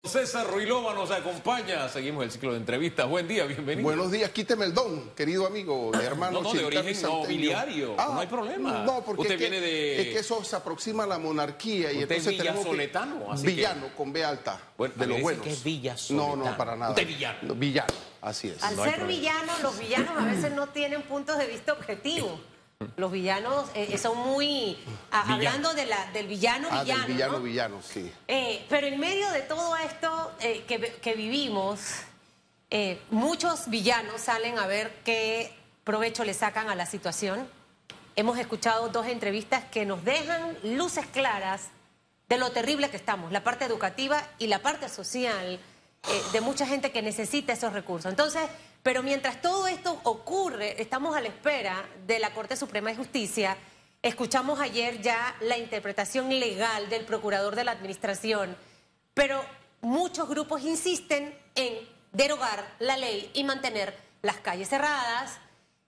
César Ruilova nos acompaña. Seguimos el ciclo de entrevistas. Buen día, bienvenido. Buenos días, quíteme el don, querido amigo, hermano. No, de origen nobiliario, no hay problema. No, porque usted viene de... es que eso se aproxima a la monarquía y usted entonces es villasoletano, así villano, que... con B alta, bueno, de los buenos. Que es villasoletano. No, para nada. Usted es villano. No, villano, así es. Al No hay ser problema. villano, los villanos a veces no tienen puntos de vista objetivos. Los villanos son muy... hablando de del villano, Del villano, ¿no? villano, sí. Pero en medio de todo esto que vivimos, muchos villanos salen a ver qué provecho le sacan a la situación. Hemos escuchado dos entrevistas que nos dejan luces claras de lo terrible que estamos, la parte educativa y la parte social de mucha gente que necesita esos recursos. Entonces, pero mientras todo esto ocurre, estamos a la espera de la Corte Suprema de Justicia. Escuchamos ayer ya la interpretación legal del procurador de la administración, pero muchos grupos insisten en derogar la ley y mantener las calles cerradas,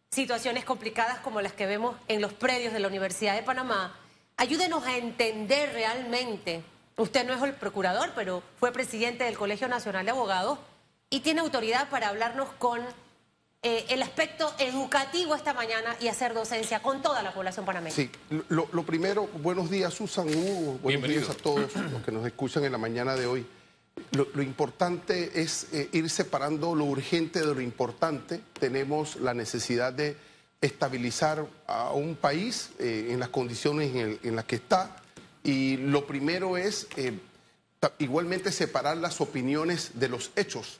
situaciones complicadas como las que vemos en los predios de la Universidad de Panamá. Ayúdenos a entender realmente. Usted no es el procurador, pero fue presidente del Colegio Nacional de Abogados y tiene autoridad para hablarnos con el aspecto educativo esta mañana y hacer docencia con toda la población panameña. Sí, lo primero, buenos días, Susan, Hugo, buenos días a todos los que nos escuchan en la mañana de hoy. Lo importante es ir separando lo urgente de lo importante. Tenemos la necesidad de estabilizar a un país en las condiciones en las que está. Y lo primero es igualmente separar las opiniones de los hechos.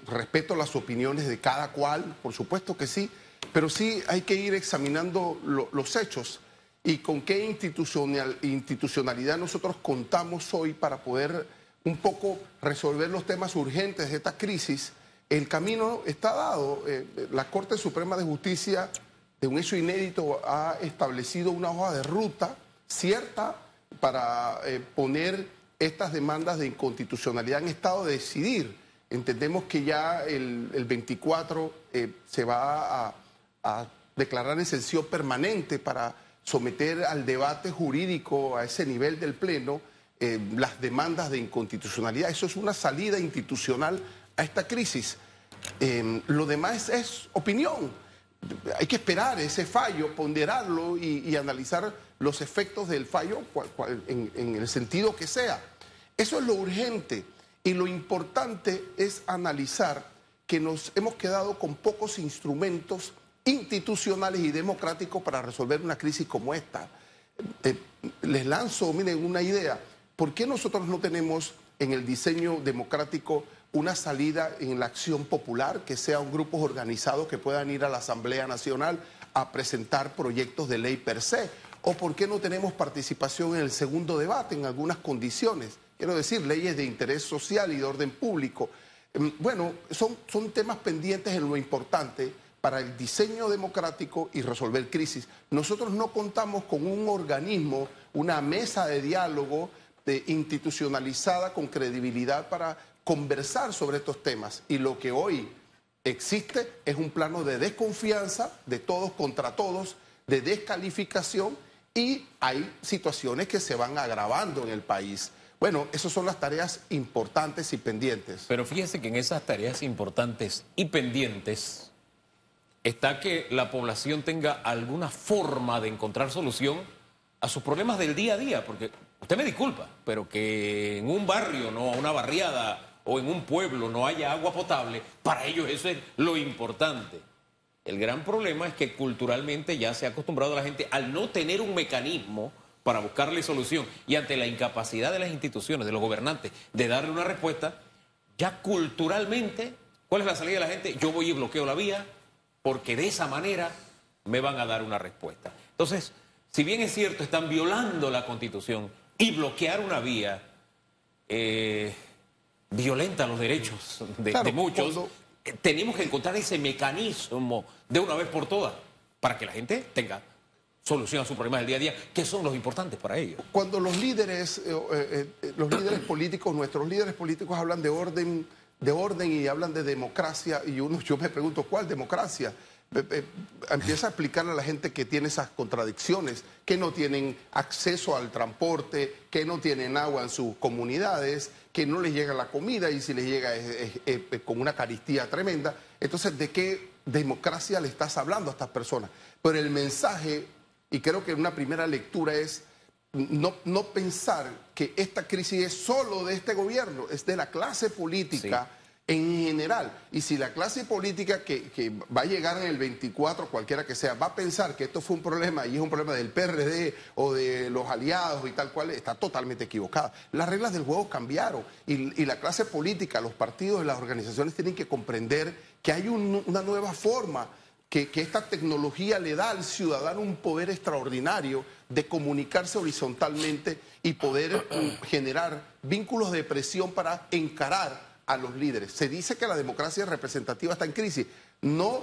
Respeto las opiniones de cada cual, por supuesto que sí, pero sí hay que ir examinando los hechos y con qué institucionalidad nosotros contamos hoy para poder un poco resolver los temas urgentes de esta crisis. El camino está dado. La Corte Suprema de Justicia, de un hecho inédito, ha establecido una hoja de ruta cierta para poner estas demandas de inconstitucionalidad en estado de decidir. Entendemos que ya el 24 se va a declarar en sesión permanente para someter al debate jurídico a ese nivel del Pleno las demandas de inconstitucionalidad. Eso es una salida institucional a esta crisis. Lo demás es opinión. Hay que esperar ese fallo, ponderarlo y analizar los efectos del fallo en el sentido que sea. Eso es lo urgente. Y lo importante es analizar que nos hemos quedado con pocos instrumentos institucionales y democráticos para resolver una crisis como esta. Les lanzo, miren, una idea. ¿Por qué nosotros no tenemos en el diseño democrático una salida en la acción popular, que sea un grupo organizado que puedan ir a la Asamblea Nacional a presentar proyectos de ley per se? ¿O por qué no tenemos participación en el segundo debate en algunas condiciones? Quiero decir, leyes de interés social y de orden público. Bueno, son temas pendientes en lo importante para el diseño democrático y resolver crisis. Nosotros no contamos con un organismo, una mesa de diálogo institucionalizada con credibilidad para conversar sobre estos temas. Y lo que hoy existe es un plano de desconfianza de todos contra todos, de descalificación, y hay situaciones que se van agravando en el país. Bueno, esas son las tareas importantes y pendientes. Pero fíjese que en esas tareas importantes y pendientes está que la población tenga alguna forma de encontrar solución a sus problemas del día a día, porque usted me disculpa, pero que en un barrio, no, una barriada o en un pueblo no haya agua potable, para ellos eso es lo importante. El gran problema es que culturalmente ya se ha acostumbrado a la gente al no tener un mecanismo para buscarle solución, y ante la incapacidad de las instituciones, de los gobernantes, de darle una respuesta, ya culturalmente, ¿cuál es la salida de la gente? Yo voy y bloqueo la vía, porque de esa manera me van a dar una respuesta. Entonces, si bien es cierto, están violando la Constitución, y bloquear una vía violenta los derechos de muchos, tenemos que encontrar ese mecanismo de una vez por todas, para que la gente tenga solución a sus problemas del día a día, que son los importantes para ellos. Cuando los líderes políticos, nuestros líderes políticos hablan de orden y hablan de democracia, y yo me pregunto, ¿cuál democracia? empieza a explicarle a la gente que tiene esas contradicciones, que no tienen acceso al transporte, que no tienen agua en sus comunidades, que no les llega la comida y si les llega es con una carestía tremenda. Entonces, ¿de qué democracia le estás hablando a estas personas? Pero el mensaje, y creo que una primera lectura es no pensar que esta crisis es solo de este gobierno, es de la clase política. Sí. En general, y si la clase política que va a llegar en el 24, cualquiera que sea, va a pensar que esto fue un problema y es un problema del PRD o de los aliados y tal cual, está totalmente equivocada. Las reglas del juego cambiaron y la clase política, los partidos y las organizaciones tienen que comprender que hay una nueva forma, que esta tecnología le da al ciudadano un poder extraordinario de comunicarse horizontalmente y poder generar vínculos de presión para encarar a los líderes. Se dice que la democracia representativa está en crisis. No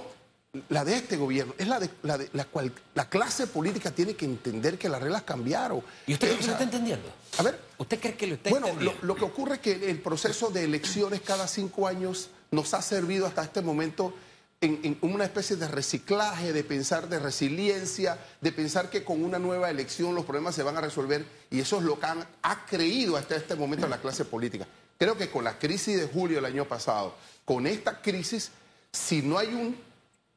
la de este gobierno, es la cual la clase política tiene que entender que las reglas cambiaron. ¿Y usted cree que lo está entendiendo? A ver. ¿Usted cree que lo está entendiendo? Bueno, lo que ocurre es que el proceso de elecciones cada 5 años nos ha servido hasta este momento en una especie de reciclaje, de pensar de resiliencia, de pensar que con una nueva elección los problemas se van a resolver, y eso es lo que ha creído hasta este momento la clase política. Creo que con la crisis de julio del año pasado, con esta crisis, si no hay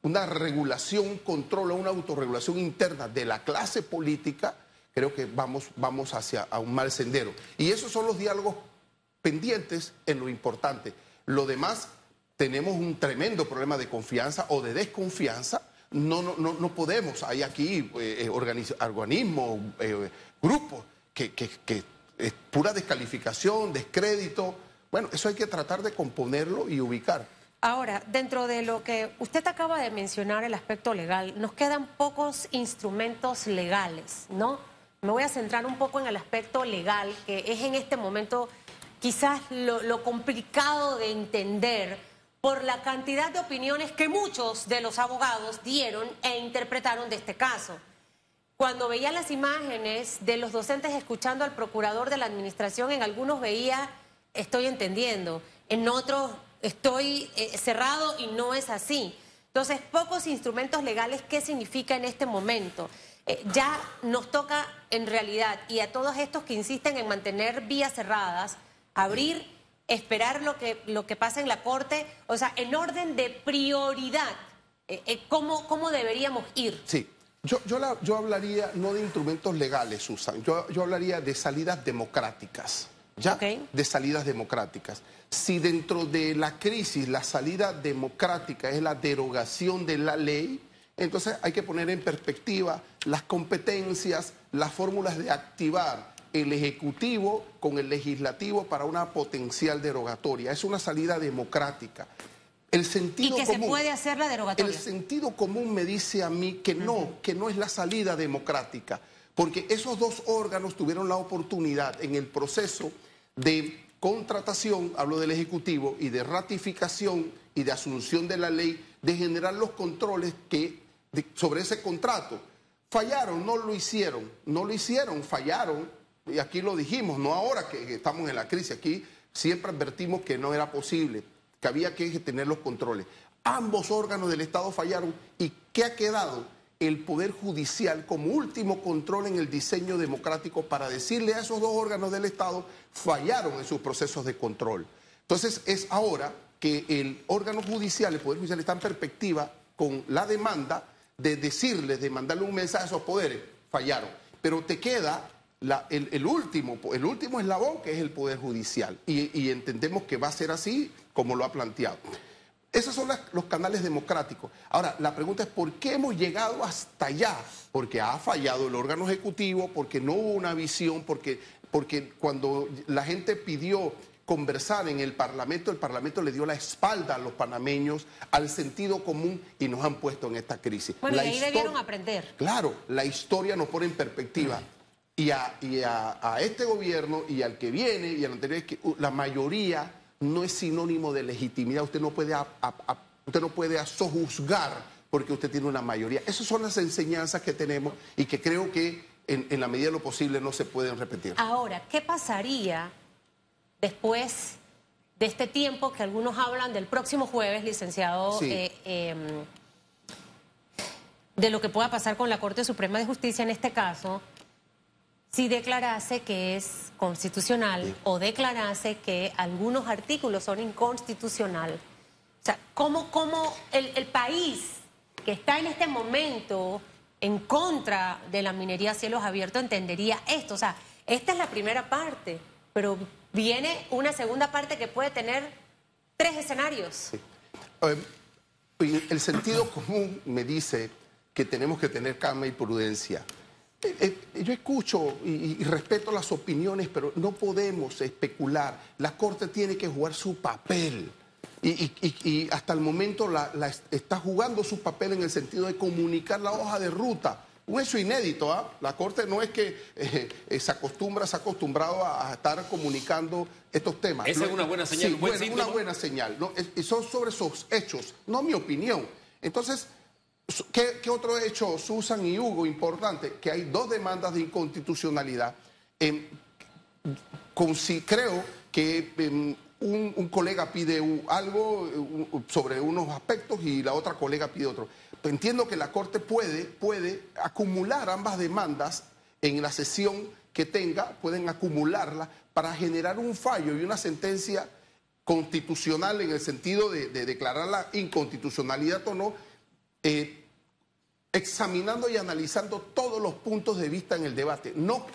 una regulación, un control o una autorregulación interna de la clase política, creo que vamos hacia un mal sendero. Y esos son los diálogos pendientes en lo importante. Lo demás, tenemos un tremendo problema de confianza o de desconfianza. No podemos. Hay aquí organismos, grupos que es pura descalificación, descrédito. Bueno, eso hay que tratar de componerlo y ubicar. Ahora, dentro de lo que usted acaba de mencionar, el aspecto legal, nos quedan pocos instrumentos legales, ¿no? Me voy a centrar un poco en el aspecto legal, que es en este momento quizás lo complicado de entender por la cantidad de opiniones que muchos de los abogados dieron e interpretaron de este caso. Cuando veía las imágenes de los docentes escuchando al procurador de la administración, en algunos veía, estoy entendiendo, en otros estoy cerrado y no es así. Entonces, pocos instrumentos legales, ¿qué significa en este momento? Ya nos toca en realidad, y a todos estos que insisten en mantener vías cerradas, abrir, esperar lo que pasa en la Corte, o sea, en orden de prioridad, ¿cómo deberíamos ir? Sí. Yo hablaría no de instrumentos legales, Susan, yo hablaría de salidas democráticas, ¿ya? Okay. De salidas democráticas. Si dentro de la crisis la salida democrática es la derogación de la ley, entonces hay que poner en perspectiva las competencias, las fórmulas de activar el Ejecutivo con el Legislativo para una potencial derogatoria. Es una salida democrática. El sentido común, se puede hacer la derogatoria. El sentido común me dice a mí que no es la salida democrática, porque esos dos órganos tuvieron la oportunidad en el proceso de contratación, hablo del Ejecutivo, y de ratificación y de asunción de la ley, de generar los controles sobre ese contrato. Fallaron, no lo hicieron, fallaron, y aquí lo dijimos, no ahora que estamos en la crisis, aquí siempre advertimos que no era posible, que había que tener los controles. Ambos órganos del Estado fallaron. ¿Y qué ha quedado? El Poder Judicial como último control en el diseño democrático para decirle a esos dos órganos del Estado fallaron en sus procesos de control. Entonces es ahora que el órgano judicial, el Poder Judicial, está en perspectiva con la demanda de decirles, de mandarle un mensaje a esos poderes, fallaron. Pero te queda el último eslabón, que es el Poder Judicial. Y entendemos que va a ser así como lo ha planteado. Esos son los canales democráticos. Ahora, la pregunta es ¿por qué hemos llegado hasta allá? Porque ha fallado el órgano ejecutivo, porque no hubo una visión, porque cuando la gente pidió conversar en el Parlamento le dio la espalda a los panameños, al sentido común, y nos han puesto en esta crisis. Bueno, y ahí debieron aprender. Claro, la historia nos pone en perspectiva. Y a este gobierno y al que viene y al anterior, es que la mayoría no es sinónimo de legitimidad. Usted no puede sojuzgar porque usted tiene una mayoría. Esas son las enseñanzas que tenemos y que creo que en la medida de lo posible no se pueden repetir. Ahora, ¿qué pasaría después de este tiempo que algunos hablan del próximo jueves, licenciado? Sí. de lo que pueda pasar con la Corte Suprema de Justicia en este caso, si declarase que es constitucional o declarase que algunos artículos son inconstitucionales. O sea, ¿cómo el país que está en este momento en contra de la minería a cielos abiertos entendería esto? O sea, esta es la primera parte, pero viene una segunda parte que puede tener 3 escenarios. Sí. El sentido común me dice que tenemos que tener calma y prudencia. Yo escucho y respeto las opiniones, pero no podemos especular. La Corte tiene que jugar su papel. Y hasta el momento está jugando su papel en el sentido de comunicar la hoja de ruta. Un hecho inédito, ¿ah? La Corte no es que se ha acostumbrado a estar comunicando estos temas. Esa es una buena señal. Sí, bueno, una buena señal. ¿No? Son sobre esos hechos, no mi opinión. Entonces, ¿qué otro hecho, Susan y Hugo, importante? Que hay 2 demandas de inconstitucionalidad. Creo que un colega pide algo sobre unos aspectos y la otra colega pide otro. Entiendo que la Corte puede acumular ambas demandas en la sesión que tenga, pueden acumularlas para generar un fallo y una sentencia constitucional en el sentido de declarar la inconstitucionalidad o no, examinando y analizando todos los puntos de vista en el debate. No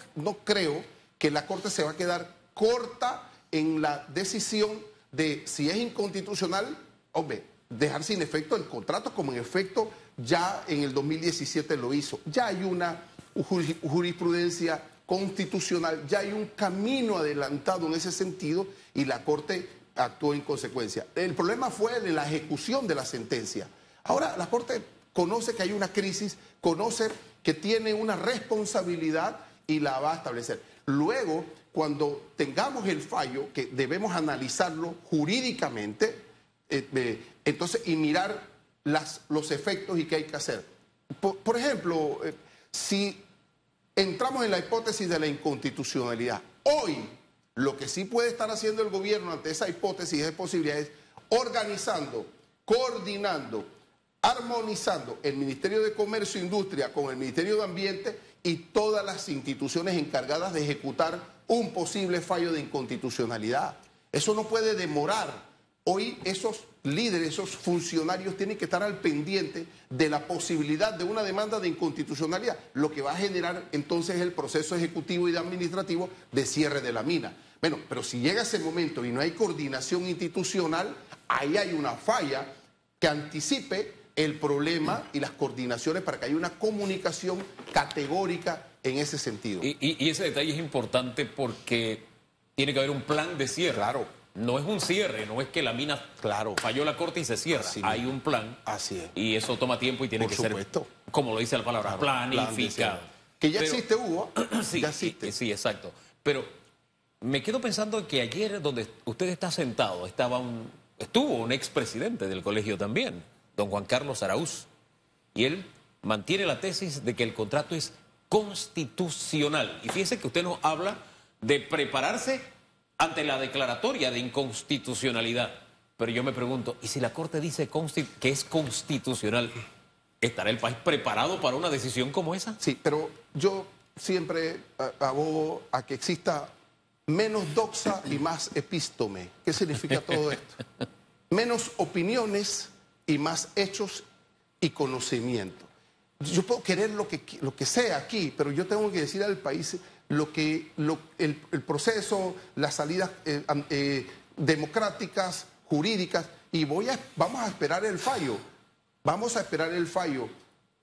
creo que la Corte se va a quedar corta en la decisión de si es inconstitucional, hombre, dejar sin efecto el contrato, como en efecto ya en el 2017 lo hizo. Ya hay una jurisprudencia constitucional, ya hay un camino adelantado en ese sentido y la Corte actuó en consecuencia. El problema fue de la ejecución de la sentencia. Ahora la Corte conoce que hay una crisis, conoce que tiene una responsabilidad y la va a establecer. Luego, cuando tengamos el fallo, que debemos analizarlo jurídicamente, entonces, y mirar los efectos y qué hay que hacer. Por ejemplo, si entramos en la hipótesis de la inconstitucionalidad, hoy lo que sí puede estar haciendo el gobierno ante esa hipótesis de posibilidades, organizando, coordinando, armonizando el Ministerio de Comercio e Industria con el Ministerio de Ambiente y todas las instituciones encargadas de ejecutar un posible fallo de inconstitucionalidad. Eso no puede demorar. Hoy esos líderes, esos funcionarios tienen que estar al pendiente de la posibilidad de una demanda de inconstitucionalidad, lo que va a generar entonces el proceso ejecutivo y administrativo de cierre de la mina. Bueno, pero si llega ese momento y no hay coordinación institucional, ahí hay una falla que anticipe el problema y las coordinaciones para que haya una comunicación categórica en ese sentido. Y ese detalle es importante porque tiene que haber un plan de cierre. Claro. No es un cierre, no es que la mina falló la Corte y se cierra. Hay un plan. Así es. Y eso toma tiempo y tiene que ser, como lo dice la palabra, planificado. Que ya existe, Hugo. Sí, ya existe. Sí, exacto. Pero me quedo pensando que ayer, donde usted está sentado, estuvo un expresidente del colegio también, don Juan Carlos Araúz. Y él mantiene la tesis de que el contrato es constitucional. Y fíjese que usted nos habla de prepararse ante la declaratoria de inconstitucionalidad. Pero yo me pregunto, ¿y si la Corte dice que es constitucional, estará el país preparado para una decisión como esa? Sí, pero yo siempre abogo a que exista menos doxa y más epístome. ¿Qué significa todo esto? Menos opiniones y más hechos y conocimiento. Yo puedo querer lo que sea aquí, pero yo tengo que decir al país el proceso, las salidas democráticas, jurídicas, y vamos a esperar el fallo. Vamos a esperar el fallo.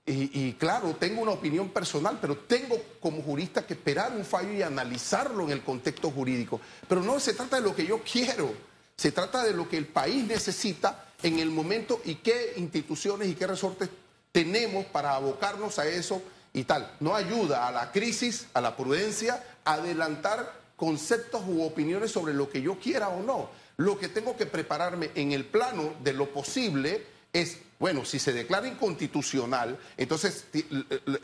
Y claro, tengo una opinión personal, pero tengo como jurista que esperar un fallo y analizarlo en el contexto jurídico. Pero no se trata de lo que yo quiero, se trata de lo que el país necesita en el momento y qué instituciones y qué resortes tenemos para abocarnos a eso y tal. No ayuda a la crisis, a la prudencia, a adelantar conceptos u opiniones sobre lo que yo quiera o no. Lo que tengo que prepararme en el plano de lo posible es, bueno, si se declara inconstitucional, entonces,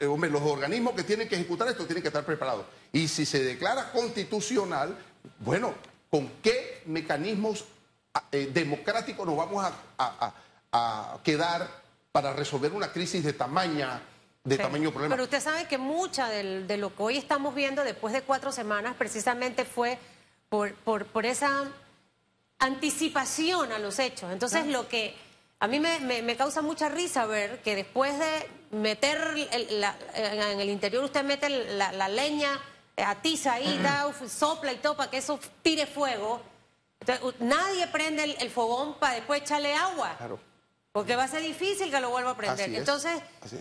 hombre, los organismos que tienen que ejecutar esto tienen que estar preparados. Y si se declara constitucional, bueno, ¿con qué mecanismos democráticos nos vamos a quedar para resolver una crisis de tamaño problema. Pero usted sabe que mucha de lo que hoy estamos viendo después de 4 semanas precisamente fue por esa anticipación a los hechos. Entonces lo que a mí me causa mucha risa ver que después de meter en el interior usted mete la leña, atiza ahí, sopla y todo para que eso tire fuego. Entonces, nadie prende el fogón para después echarle agua. Claro. Porque va a ser difícil que lo vuelva a prender. Entonces,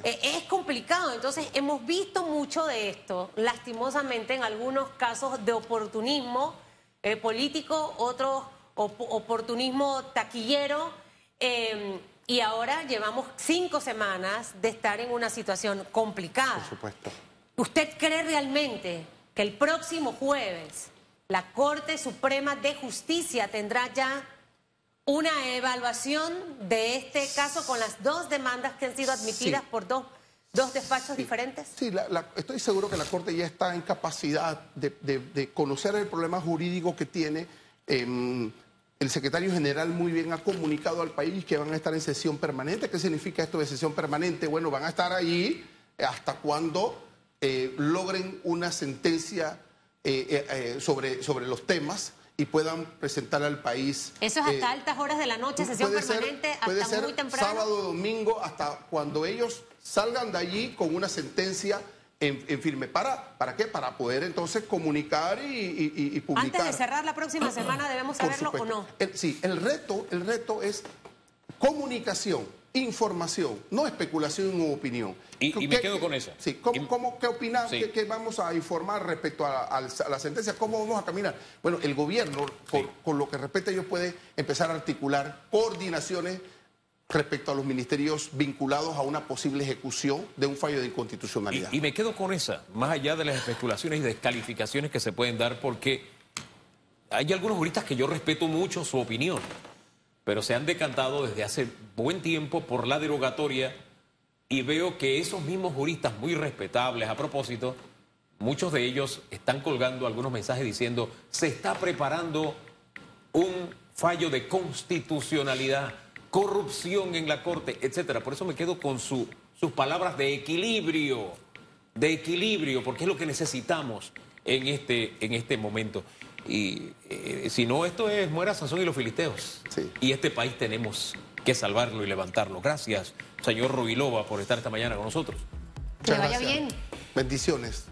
es complicado. Entonces, hemos visto mucho de esto, lastimosamente, en algunos casos de oportunismo político, otros oportunismo taquillero. Y ahora llevamos 5 semanas de estar en una situación complicada. Por supuesto. ¿Usted cree realmente que el próximo jueves la Corte Suprema de Justicia tendrá ya una evaluación de este caso con las 2 demandas que han sido admitidas por dos despachos diferentes? Sí, estoy seguro que la Corte ya está en capacidad de conocer el problema jurídico que tiene. El secretario general muy bien ha comunicado al país que van a estar en sesión permanente. ¿Qué significa esto de sesión permanente? Bueno, van a estar allí hasta cuando logren una sentencia sobre los temas y puedan presentar al país. ¿Eso es hasta altas horas de la noche, sesión permanente, hasta muy temprano? Sábado, domingo, hasta cuando ellos salgan de allí con una sentencia en firme. ¿Para qué? Para poder entonces comunicar y publicar. Antes de cerrar la próxima semana, ¿debemos saberlo o no? Sí, el reto es comunicación, información, no especulación u opinión. Y me quedo con eso. Sí, ¿qué opinamos? Sí. ¿Qué vamos a informar respecto a la sentencia? ¿Cómo vamos a caminar? Bueno, el gobierno, con lo que respecta, ellos pueden empezar a articular coordinaciones respecto a los ministerios vinculados a una posible ejecución de un fallo de inconstitucionalidad. Y me quedo con esa, más allá de las especulaciones y descalificaciones que se pueden dar, porque hay algunos juristas que yo respeto mucho su opinión, pero se han decantado desde hace buen tiempo por la derogatoria, y veo que esos mismos juristas muy respetables, a propósito, muchos de ellos están colgando algunos mensajes diciendo se está preparando un fallo de constitucionalidad, corrupción en la Corte, etcétera. Por eso me quedo con sus palabras de equilibrio, porque es lo que necesitamos en este momento. Y si no, esto es muera Sansón y los filisteos. Sí. Y este país tenemos que salvarlo y levantarlo. Gracias, señor Ruilova, por estar esta mañana con nosotros. Que vaya bien. Bendiciones.